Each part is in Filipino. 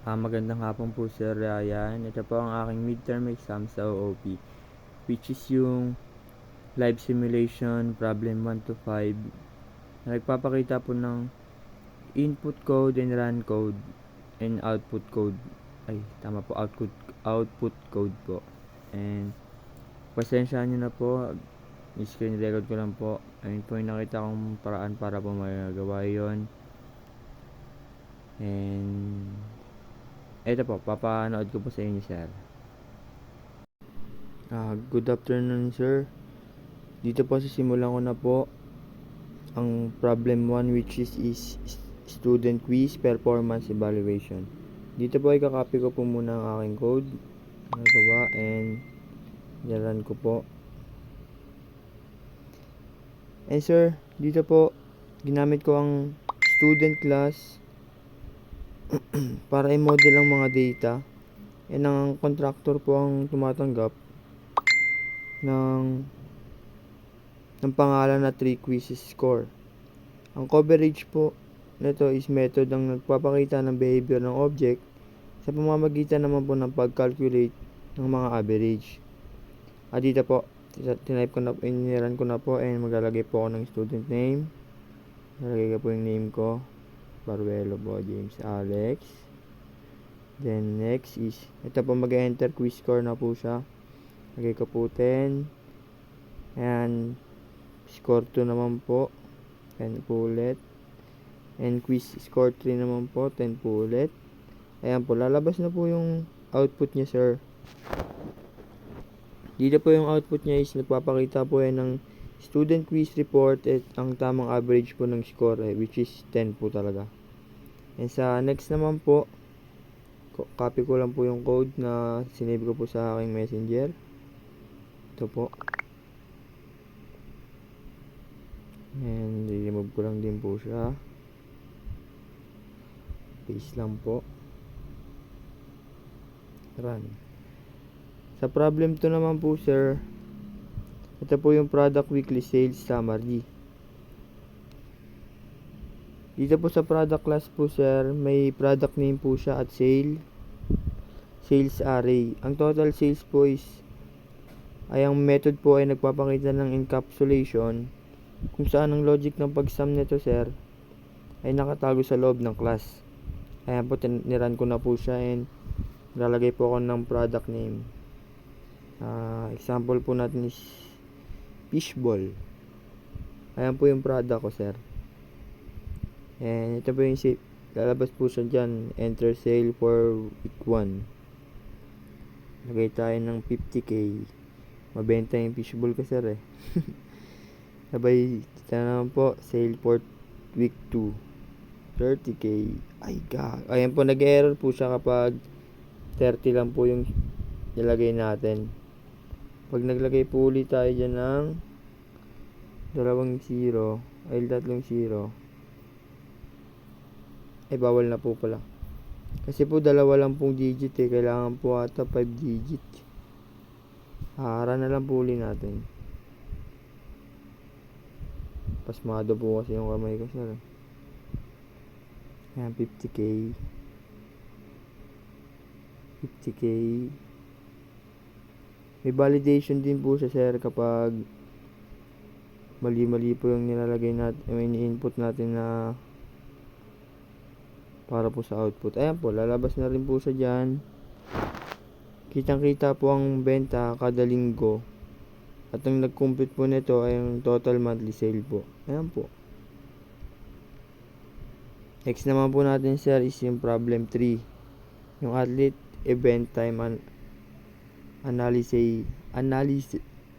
Magandang hapon po Sir Ryan. Ito po ang aking midterm exam sa OOP, which is yung live simulation problem 1 to 5 na nagpapakita po ng input code and run code and output code. Tama po, output code po. And pasensyahan nyo na po, screen record ko lang po. Ayun po yung nakita kong paraan para po magawa yon. And ito po, papanood ko po sa inyo, sir. Good afternoon, sir. Dito po sisimulan ko na po ang problem 1, which is student quiz performance evaluation. Dito po ikakopy ko po muna ang aking code na gawa and run ko po. And sir, dito po ginamit ko ang student class para i-model ang mga data. And ang contractor po ang tumatanggap ng pangalan na 3 quizzes score. Ang coverage po nito is method ang nagpapakita ng behavior ng object sa pamamagitan naman po ng pag-calculate ng mga average. At dito po, tinype ko na, iniran ko na po and maglalagay po ako ng student name. Lalagay ko po yung name ko. Baruelo po, James Alex. Then next is, ito po mag-enter quiz score na po siya. Lagay ko po 10. And score 2 naman po. 10 po ulit. And quiz score 3 naman po. 10 po ulit. Ayan po, lalabas na po yung output niya, sir. Dito po yung output niya is nagpapakita po yan ng student quiz report at ang tamang average po ng score which is 10 po talaga. And sa next naman po, copy ko lang po yung code na sinave ko po sa aking messenger. Ito po. And i-remove ko lang din po siya. Paste lang po. Run. Sa problem 2 naman po, sir, ito po yung product weekly sales summary. Dito po sa product class po, sir, may product name po siya at sales array. Ang total sales po is ang method po ay nagpapakita ng encapsulation kung saan ang logic ng pag-sum nito, sir, ay nakatago sa loob ng class. Ayan po, niran ko na po siya and lalagay po ako ng product name. Example po natin is fishball. Ayan po yung product ko, sir. And ito po yung lalabas po siya dyan. Enter sale for week 1. Lagay tayo ng 50k. Mabenta yung fishball ko, sir, Sabay, ito naman po, sale for week 2. 30k. Ay, God. Ayan po, nag-error po siya kapag 30 lang po yung nilagay natin. Pag naglagay po ulit tayo dyan ng 2 0, ay 3 0, ay bawal na po pala. Kasi po dalawa lang pong digit kailangan po ata 5 digit. Hara na lang po ulit natin. Pasmado po kasi yung kamay ko, sir. Ayan, 50k. 50k. May validation din po siya, sir, kapag mali-mali po yung nilalagay natin, may ni-input natin na para po sa output. Ayan po, lalabas na rin po siya dyan. Kitang-kita po ang benta kada linggo. At ang nag-compute po nito ay ang total monthly sale po. Ayan po. Next naman po natin, sir, is yung problem 3. Yung athlete event time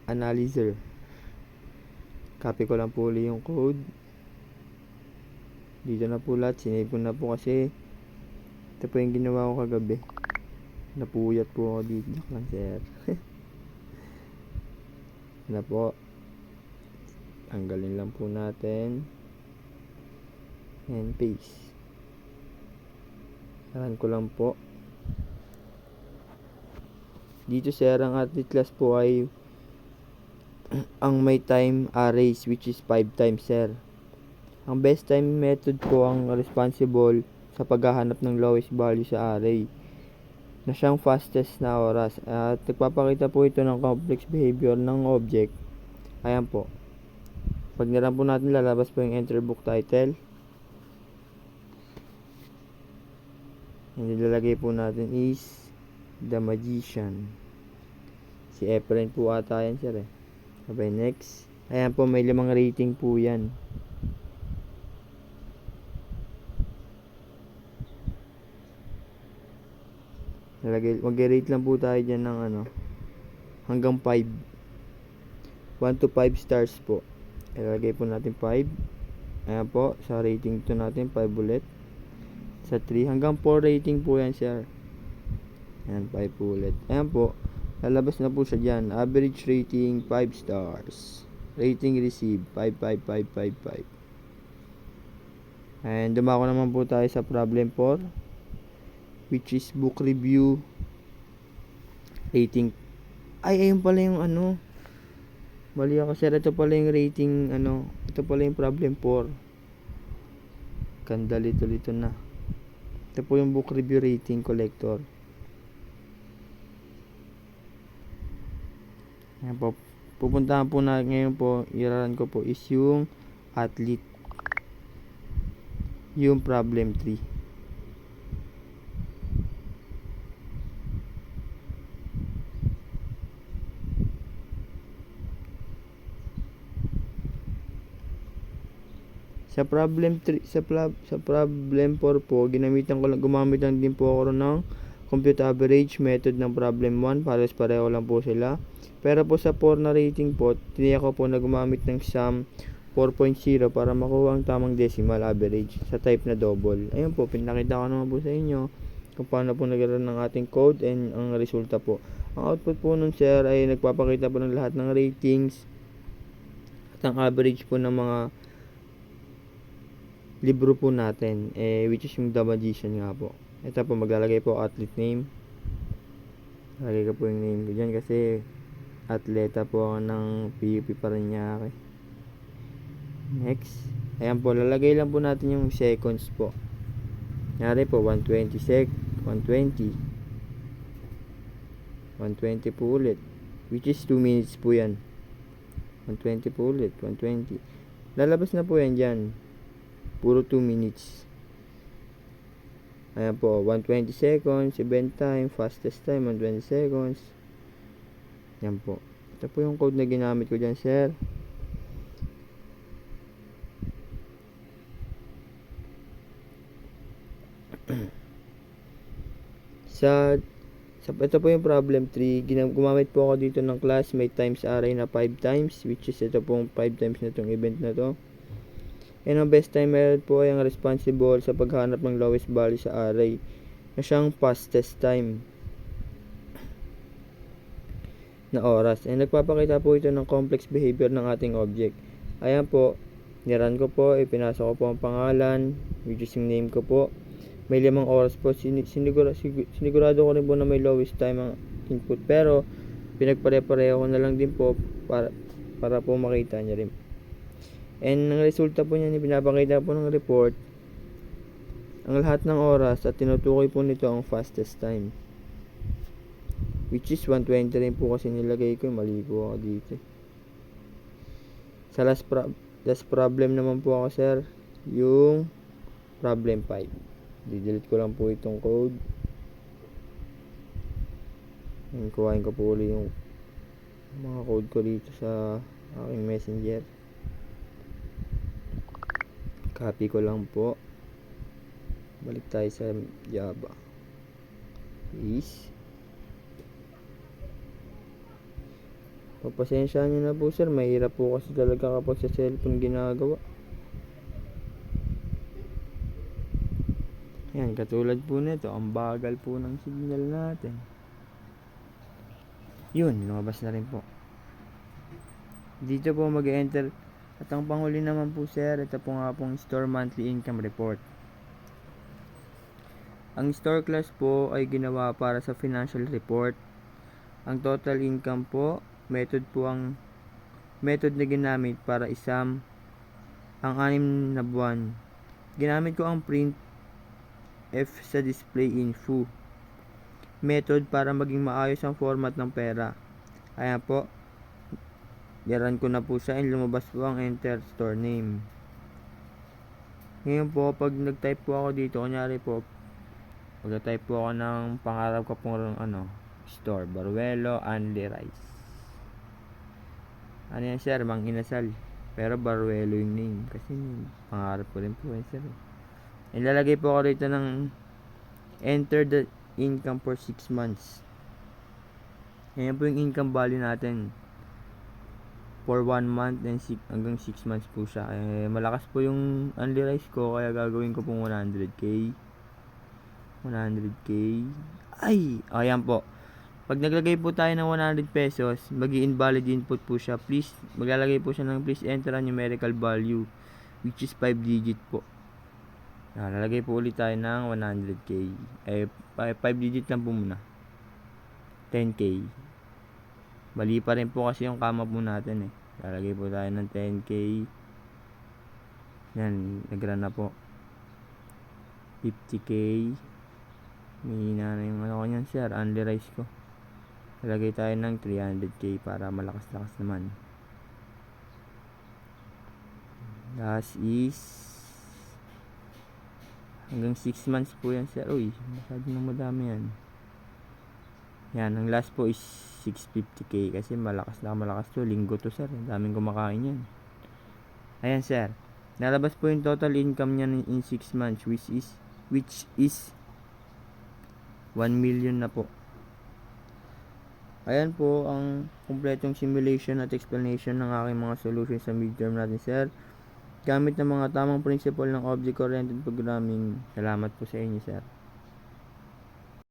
analyzer. Copy ko lang po ulit yung code. Dito na po lahat. Sinave ko na po kasi ito po yung ginawa ko kagabi. Napuyat po ako dito. Joke lang, sir. Na po. Tanggalin lang po natin. And paste. Run ko lang po. Dito, sir, ang athlete class po ay ang may time arrays which is 5 times, sir. Ang best time method po ang responsible sa paghahanap ng lowest value sa array na siyang fastest na oras. At nagpapakita po ito ng complex behavior ng object. Ayan po. Pag niran po natin, lalabas po yung enter book title. And nilalagay po natin is The Magician. Si Efren po ata yan, sir eh. Sabay next. Ayan po, may 5 rating po yan. Mag-rate lang po tayo dyan ng hanggang 5. 1 to 5 stars po. Ilalagay po natin 5. Ayan po, sa rating 2 natin 5 ulit. Sa 3 hanggang 4 rating po yan, sir. Ayan, 5 po ulit. Ayan po, lalabas na po siya dyan. Average rating 5 stars. Rating received 5, 5, 5, 5, 5. And dumako naman po tayo sa problem 4, which is book review rating. Ayun pala yung mali ako, sir. Ito pala yung rating ito pala yung problem 4. Lito na. Ito po yung book review rating collector. Ayan po. Pupuntahan po na ngayon po, iraran ko po is yung athlete. Yung problem 3. Sa problem 3, sa problem 4 po, gumamit lang din po ako ng compute average method ng problem 1, pareho lang po sila. Pero po sa 4 na rating po, tiniyak ko po na gumamit ng sum 4.0 para makuha ang tamang decimal average sa type na double. Ayun po, pinakita ko naman po sa inyo kung paano po nagkaroon ng ating code and ang resulta po. Ang output po nun, sir, ay nagpapakita po ng lahat ng ratings at ang average po ng mga libro po natin, which is yung The Magician nga po. Ito po, maglalagay po athlete name. Lagay ko po yung name ko dyan kasi atleta po ako ng PUP Parañaque. Next. Ayan po, lalagay lang po natin yung seconds po. Nyari po, 120 120 po ulit, which is 2 minutes po yan. 120 po ulit, 120. Lalabas na po yan dyan. Puro 2 minutes. Ayan po, 120 seconds, event time, fastest time, 120 seconds. Yan po. Ito po yung code na ginamit ko dyan, sir. Ito po yung problem 3. Gumamit po ako dito ng classmate times array na 5 times, which is ito pong 5 times na itong event na to. And ang best time method po ay ang responsible sa paghanap ng lowest value sa array na siyang fastest time na oras. And nagpapakita po ito ng complex behavior ng ating object. Ayan po, niran ko po, ipinasok ko po ang pangalan, which is yung name ko po. May 5 oras po. Sinigurado ko rin po na may lowest time ang input, pero pinagpare-pareho ko na lang din po para po makita niya rin. And ang resulta po niyan, pinapakita po ng report ang lahat ng oras at tinutukoy po nito ang fastest time, which is 120 rin po kasi nilagay ko. Mali po ako dito. Sa last problem naman po ako, sir, yung problem 5. Didelete ko lang po itong code. And kuhain ko po ulit yung mga code ko dito sa aking messenger. Copy ko lang po. Balik tayo sa Java. Pagpasensyaan nyo na po, sir. Mahirap po kasi talaga kapag sa cellphone ginagawa. Yan, katulad po nito, ang bagal po ng signal natin. Yun, lumabas na rin po. Dito po mag-enter. At ang panghuli naman po, sir, ito po nga pong store monthly income report. Ang store class po ay ginawa para sa financial report. Ang total income po, method na ginamit para isum ang 6 na buwan. Ginamit ko ang print F sa display info. Method para maging maayos ang format ng pera. Ayan po. Yaran ko na po siya and lumabas po ang enter store name. Ngayon po, pag nag-type po ako dito, kunyari po, pag-type po ako ng pangarap ko pong store, Baruelo Only Rice. Ano yan sir, Mang Inasal. Pero Baruelo yung name. Kasi pangarap ko rin po yan sir. Ilalagay po ako rito ng enter the income for 6 months. Ayan po yung income value natin. For 1 month and hanggang 6 months po siya. Malakas po yung Only Rice ko. Kaya gagawin ko pong 100k. 100k. Ay! Ayan po. Pag naglagay po tayo ng 100 pesos, mag-i-invalid input po siya. Please, maglalagay po siya ng please enter a numerical value, which is 5 digit po. Lalagay po ulit tayo ng 100k. 5 digit lang po muna. 10k. Mali pa rin po kasi yung kama po natin eh. Lalagay po tayo ng 10k. Yan, nagra na po. 50k. Mahina na yung ko niyan sir, Only Rice ko. Lalagay tayo ng 300k para malakas-lakas naman. Last is hanggang 6 months po yan sir. Uy, masyado nang madami yan. Yan, ang last po is 650k kasi malakas to. Linggo to sir, daming kumakain yan. Ayan sir, nalabas po yung total income niya in 6 months which is 1 million na po. Ayan po ang kumpletong simulation at explanation ng aking mga solutions sa midterm natin sir. Gamit ng mga tamang principle ng object-oriented programming. Salamat po sa inyo sir.